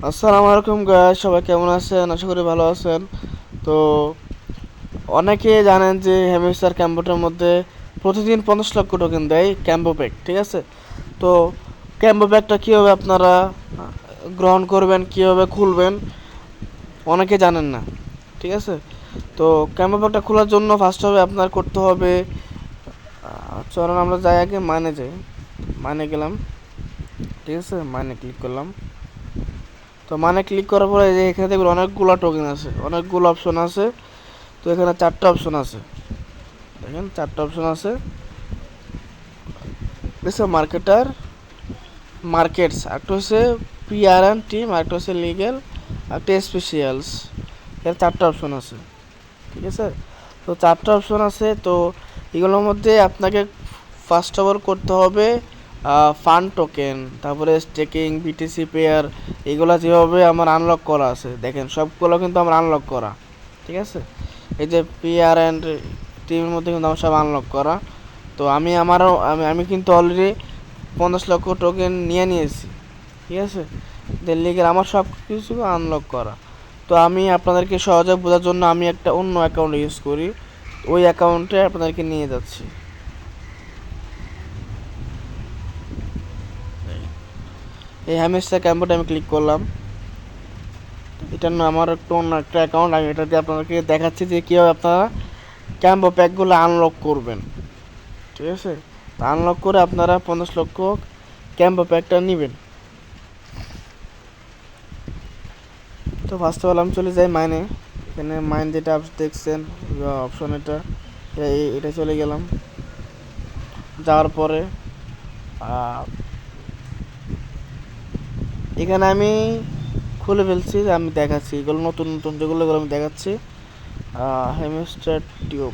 আসসালামু আলাইকুম গাইস, সবাই কেমন আছেন? আশা করি ভালো আছেন। তো অনেকে জানেন যে হ্যামস্টার ক্যাম্বোটের মধ্যে প্রতিদিন 50 লক্ষ টোকেন দেয় ক্যাম্বো প্যাক, ঠিক আছে? তো ক্যাম্বো প্যাকটা কীভাবে আপনারা গ্রহণ করবেন, কীভাবে খুলবেন, অনেকে জানেন না, ঠিক আছে? তো ক্যাম্বো প্যাকটা খোলার জন্য ফার্স্ট হবে আপনার করতে হবে, চলুন আমরা যাই আগে মানে যাই। মানে গেলাম, ঠিক আছে, মানে ক্লিক করলাম। তো মানে ক্লিক করার পরে যে এখানে দেখবেন অনেকগুলো টোকেন আছে, অনেকগুলো অপশন আছে। তো এখানে 4টা অপশন আছে, দেখেন 4টা অপশন আছে। দেখছে মার্কেটার, মার্কেটস, একটা হচ্ছে PRNT, আরেকটা হচ্ছে লিগেল, একটা স্পেশালস। এর 4টা অপশন আছে, ঠিক আছে? তো 4টা অপশন আছে। তো এগুলোর মধ্যে আপনাকে ফার্স্ট ওভার করতে হবে ফান্ড টোকেন, তারপরে স্টেকিং, BTC পেয়ার, এগুলো যেভাবে আমার আনলক করা আছে, দেখেন সবগুলো কিন্তু আমার আনলক করা, ঠিক আছে? এই যে PR অ্যান্ড টিমের মধ্যে কিন্তু আমার সব আনলক করা। তো আমি কিন্তু অলরেডি 50 লক্ষ টোকেন নিয়ে নিয়েছি, ঠিক আছে? দিল্লিকে আমার সব কিছু আনলক করা। তো আমি আপনাদেরকে সহজে বোঝার জন্য আমি একটা অন্য অ্যাকাউন্ট ইউজ করি, ওই অ্যাকাউন্টে আপনাদেরকে নিয়ে যাচ্ছি। এই হ্যামস্টার ক্যাম্পে আমি ক্লিক করলাম। এটা না আমার একটু অন্য একটা অ্যাকাউন্ট, আমি এটা দিয়ে আপনাদেরকে দেখাচ্ছি যে কীভাবে আপনারা ক্যাম্পো প্যাকগুলো আনলক করবেন, ঠিক আছে? তো আনলক করে আপনারা 50 লক্ষ ক্যাম্পো প্যাকটা নেবেন। তো ফার্স্ট অফ অল আমি চলে যাই মাইনে। এখানে মাইন যেটা দেখছেন অপশন, এটা চলে গেলাম। যাওয়ার পরে এখানে আমি খুলে ফেলছি, আমি দেখাচ্ছি এগুলো নতুন নতুন যেগুলো আমি দেখাচ্ছি। হ্যামস্টার টিউব,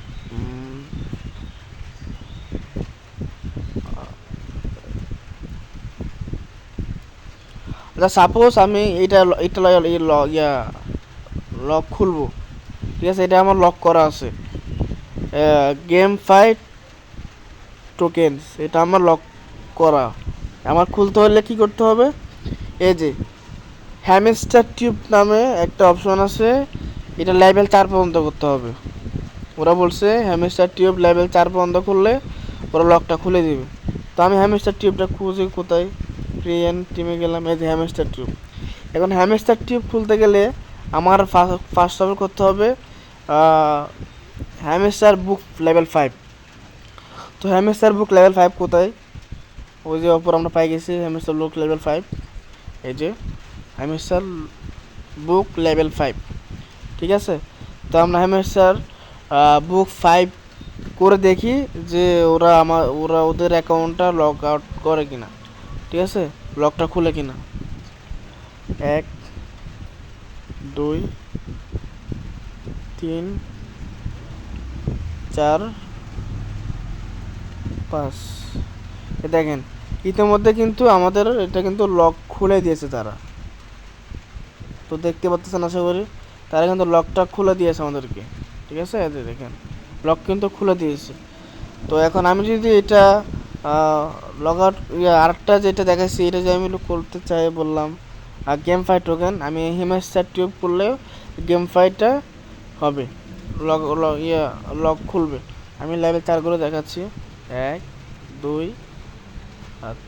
আচ্ছা সাপোজ আমি এটা এটা ইয়া লক খুলবো, ঠিক আছে? এটা আমার লক করা আছে, গেম ফাইট টোকেনস, এটা আমার লক করা। আমার খুলতে হলে কি করতে হবে? এই যে হ্যামস্টার টিউব নামে একটা অপশন আছে, এটা লেভেল 4 পর্যন্ত করতে হবে। ওরা বলছে হ্যামস্টার টিউব লেভেল 4 পর্যন্ত করলে ওরা লকটা খুলে দিবে। তো আমি হ্যামস্টার টিউবটা খুঁজে কোথায়, ক্রিয়েন টিমে গেলাম, এই যে হ্যামস্টার টিউব। এখন হ্যামস্টার টিউব খুলতে গেলে আমার ফার্স্ট অফ করতে হবে হ্যামস্টার বুক লেভেল 5। তো হ্যামস্টার বুক লেভেল 5 কোথায়? ওই যে ওপর আমরা পাই গেছি হ্যামস্টার বুক লেভেল 5, এই যে হ্যামস্টার বুক লেভেল 5, ঠিক আছে? তো আমরা হ্যামস্টার বুক 5 করে দেখি যে ওরা ওদের অ্যাকাউন্টটা লগ আউট করে কিনা, ঠিক আছে? লকটা খুলে কিনা। 1 2 3 4 5, এ দেখেন ইতিমধ্যে কিন্তু আমাদের এটা কিন্তু লক খুলে দিয়েছে তারা। তো দেখতে পাচ্ছেন আশা করি, তারা কিন্তু লকটা খুলে দিয়েছে আমাদেরকে, ঠিক আছে? এই যে দেখেন লক কিন্তু খুলে দিয়েছে। তো এখন আমি যদি এটা লগ আউট আরেকটা যেটা দেখাচ্ছি, এটা যে আমি করতে চাই বললাম গেম ফাইট টোকেন, আমি হিমাস্টার টিউব করলেও গেম ফাইটটা হবে, লগ লক খুলবে। আমি লেভেল 4 করে দেখাচ্ছি, 1 2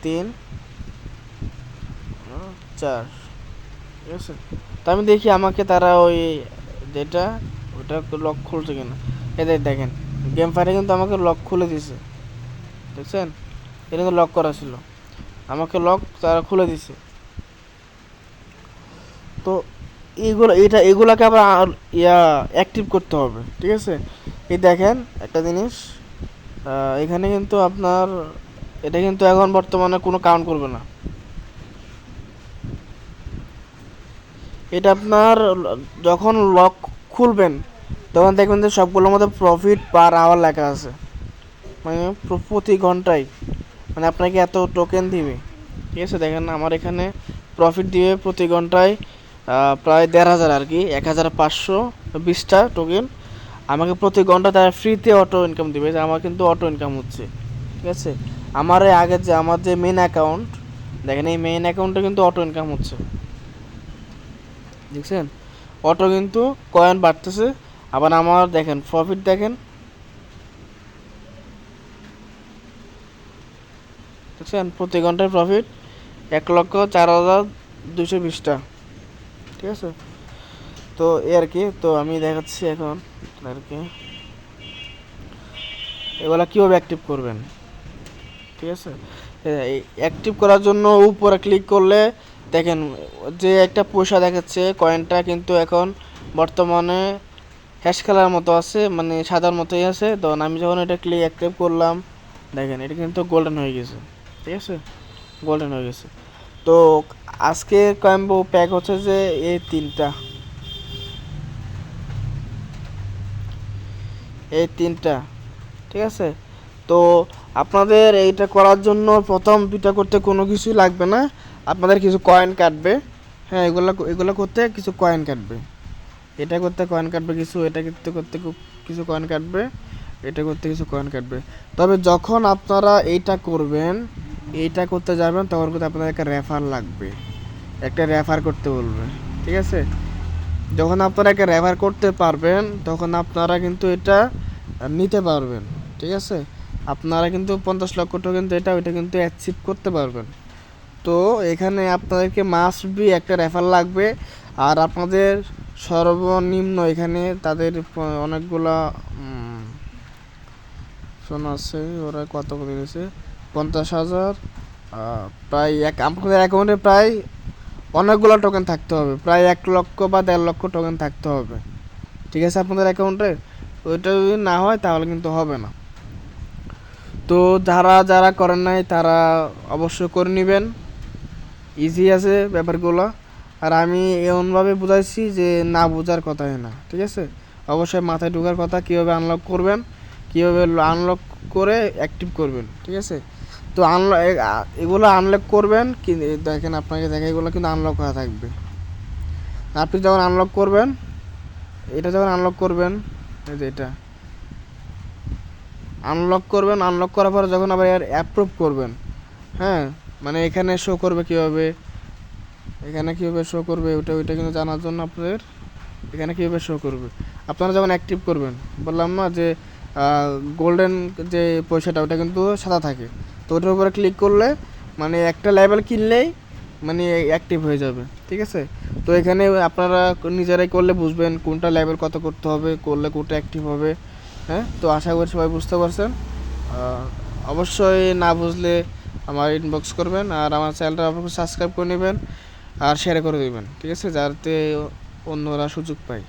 3 4, ঠিক আছে? তো আমি দেখি আমাকে তারা ওই যেটা ওটা লক খুলছে কিনা। এদের দেখেন গেম ফাইটে কিন্তু আমাকে লক খুলে দিছে, দেখছেন? এটা কিন্তু লক করা ছিল, আমাকে লক তারা খুলে দিছে। তো এগুলাকে আবার অ্যাক্টিভ করতে হবে, ঠিক আছে? এই দেখেন একটা জিনিস, এখানে কিন্তু আপনার এটা কিন্তু এখন বর্তমানে কোনো কাউন্ট করবে না। এটা আপনার যখন লক খুলবেন তখন দেখবেন যে সবগুলোর মধ্যে প্রফিট পার আওয়ার লেখা আছে, মানে প্রতি ঘন্টায়, মানে আপনাকে এত টোকেন দিবে, ঠিক আছে? দেখেন আমার এখানে প্রফিট দিবে প্রতি ঘন্টায় প্রায় 1,500 আর কি, 1,520টা টোকেন আমাকে প্রতি ঘন্টা তারা ফ্রিতে অটো ইনকাম দিবে, যে আমার কিন্তু অটো ইনকাম হচ্ছে, ঠিক আছে? আমার আগের যে আমার যে মেন অ্যাকাউন্ট, দেখেন এই মেন অ্যাকাউন্টে কিন্তু অটো ইনকাম হচ্ছে, দেখছেন অটো কিন্তু কয়েন বাড়তেছে। আবার আমার দেখেন প্রফিট দেখেন, দেখছেন প্রতি ঘন্টায় প্রফিট 1,04,220টা। ঠিক আছে, তো এই আর কি। তো আমি দেখাচ্ছি এখন আর কি এগুলা কীভাবে অ্যাক্টিভ করবেন। ঠিক আছে, অ্যাক্টিভ করার জন্য উপরে ক্লিক করলে দেখেন যে একটা পয়সা দেখাচ্ছে কয়েনটা কিন্তু এখন বর্তমানে হ্যাশ খেলার মতো আছে, মানে সাদার মতোই আছে। তো আমি যখন এটা ক্লিক অ্যাক্টিভ করলাম দেখেন এটা কিন্তু গোল্ডেন হয়ে গেছে। ঠিক আছে, গোল্ডেন হয়ে গেছে। তো আজকে কয়েম্বো প্যাক হচ্ছে যে এই তিনটা। ঠিক আছে, তো আপনাদের এইটা করার জন্য প্রথম দুইটা করতে কোনো কিছুই লাগবে না, আপনাদের কিছু কয়েন কাটবে। হ্যাঁ, এগুলো করতে কিছু কয়েন কাটবে, এটা করতে কয়েন কাটবে কিছু, এটা করতে করতে কিছু কয়েন কাটবে, এটা করতে কিছু কয়েন কাটবে। তবে যখন আপনারা এইটা করবেন, এইটা করতে যাবেন তখন কিন্তু আপনাদের একটা রেফার লাগবে, একটা রেফার করতে বলবে। ঠিক আছে, যখন আপনারা একটা রেফার করতে পারবেন তখন আপনারা কিন্তু এটা নিতে পারবেন। ঠিক আছে, আপনারা কিন্তু 50 লক্ষ টোকেন যেটা ওইটা কিন্তু অ্যাচিভ করতে পারবেন। তো এখানে আপনাদেরকে মাস্ট বি একটা রেফার লাগবে। আর আপনাদের সর্বনিম্ন এখানে তাদের অনেকগুলা শোনা আছে, ওরা কত করে দিয়েছে 50,000, প্রায় আপনাদের অ্যাকাউন্টে প্রায় অনেকগুলো টোকেন থাকতে হবে, প্রায় 1 লক্ষ বা 1.5 লক্ষ টোকেন থাকতে হবে। ঠিক আছে, আপনাদের অ্যাকাউন্টে ওইটা যদি না হয় তাহলে কিন্তু হবে না। তো যারা যারা করেন নাই তারা অবশ্যই করে নেবেন, ইজি আছে ব্যাপারগুলো। আর আমি এমনভাবে বুঝাইছি যে না বোঝার কথাই না। ঠিক আছে, অবশ্যই মাথায় ঢোকার কথা কীভাবে আনলক করবেন, কীভাবে আনলক করে অ্যাক্টিভ করবেন। ঠিক আছে, তো এগুলো আনলক করবেন কি দেখেন, আপনাকে দেখে এগুলো কিন্তু আনলক করা থাকবে। আপনি যখন আনলক করবেন, এটা যখন আনলক করবেন, এই যে এটা আনলক করবেন, আনলক করার পরে যখন আবার এর অ্যাপ্রুভ করবেন, হ্যাঁ, মানে এখানে শো করবে কীভাবে, এখানে কীভাবে শো করবে ওইটা কিন্তু জানার জন্য আপনাদের এখানে কীভাবে শো করবে। আপনারা যখন অ্যাক্টিভ করবেন, বললাম না যে গোল্ডেন যে পয়সাটা ওটা কিন্তু সাদা থাকে, তো ওটার উপরে ক্লিক করলে মানে একটা লেভেল কিনলেই মানে অ্যাক্টিভ হয়ে যাবে। ঠিক আছে, তো এখানে আপনারা নিজেরাই করলে বুঝবেন কোনটা লেভেল কত করতে হবে, করলে কোনটা অ্যাক্টিভ হবে। হ্যাঁ, তো আশা করি সবাই বুঝতে পারছেন। অবশ্যই না বুঝলে আমার ইনবক্স করবেন, আর আমার চ্যানেলটা অবশ্যই সাবস্ক্রাইব করে নেবেন আর শেয়ার করে দেবেন। ঠিক আছে, যাতে অন্যরা সুযোগ পায়।